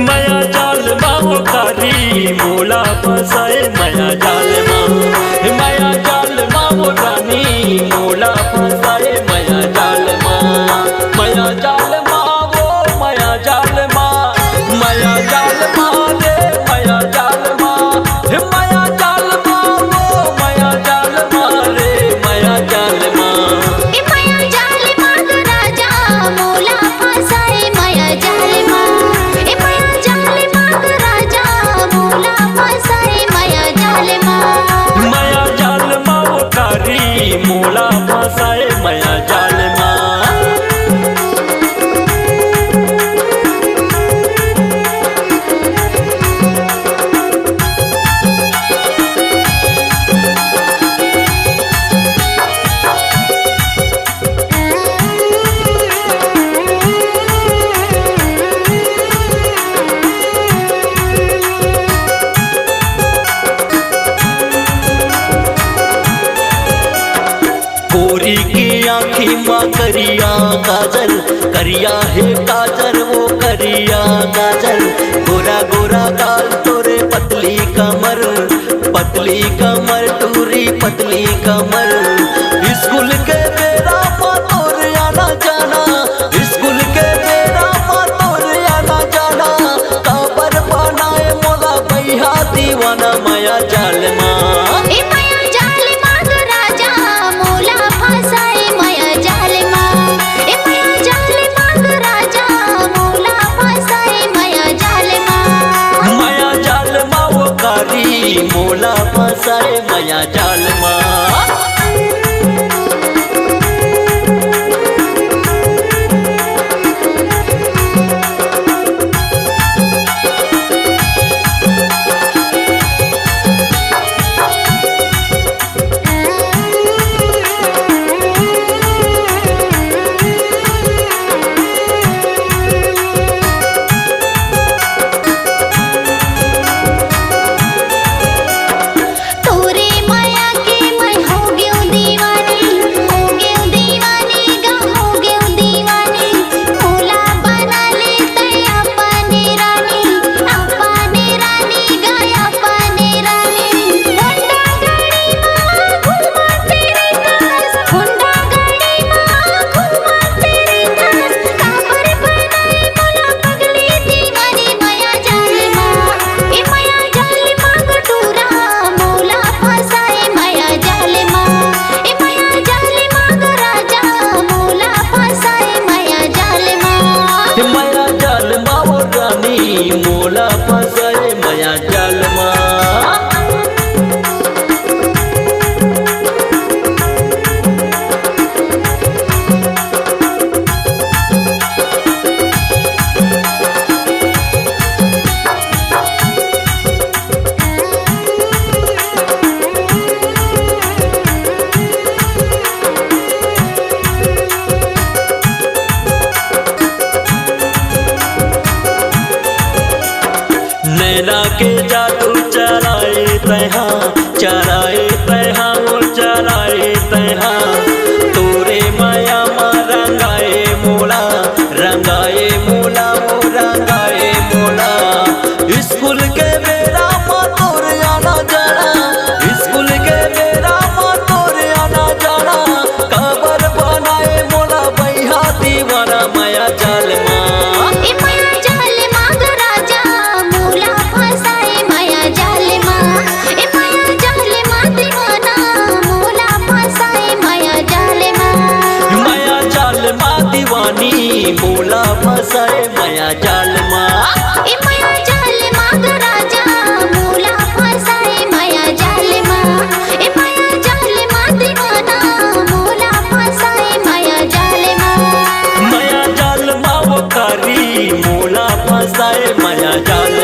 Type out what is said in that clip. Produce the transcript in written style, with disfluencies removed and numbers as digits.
माया जाल माओ कारी मोला फसाए माया जाल माया जाल माओ रानी मोला फसाए माया जाल माया जाल माओ माया जाल माया जाल रे माया जाल माया जाल माओ माया जाल रे माया जाल माया जाल माग राजा मोला फसाए माया जाल माया जाल माग राजा मोला फसाए माया जाल माया जाल माओ कारी मोला फसाए माया जाल गोरी की आँखी माँ करिया काजल करिया है काजल वो करिया काजल गोरा गोरा गाल तोरे पतली कमर टूरी पतली कमर स्कूल के बेरा माँ तोर आना जाना स्कूल के बेरा माँ तोर आना जाना काबर बनाए मोला भैया दीवाना माया जाल माया जाल माग राजा मोला फसाए माया जाल माया जाल माग राजा मोला फसाए माया जाल माया जाल माओ कारी मोला फसाए माया जाल तोरे माया के मैं हो गयो दीवानी गा हो गयो दीवानी मोला बना ले तै अपने रानी गा अपने रानी होंडा गाड़ी माँ घुमा तेरे पास होंडा गाड़ी माँ घुमा तेरे पास काबर बनाए मोला पगली दीवानी माया जाल माग टूरा मोला फसाए माया जाल माया जाल माग राजा मोला फसाए माया जाल माया जाल माओ रानी मोला फसाए माया जाल नैना के जादू चराए तैहा वो चराए तैहा तोरे माया माँ रंगाए मोला वो रंगाए मोला स्कूल के बेरा माँ तोर आना जाना स्कूल के बेरा माँ तोर आना जाना काबर बनाए मोला भैया दीवाना माया जाल माया जाल माग राजा मोला फसाए माया जाल माया जाल माँ दीवाना मोला फसाए माया जाल माया जाल माँ दीवानी मोला फसाए माया जाल माया जाल माग राजा मोला फसाए माया जाल माया जाल माँ दीवाना मोला फसाए माया जाल माया जाल माओ कारी मोला फसाए माया जाल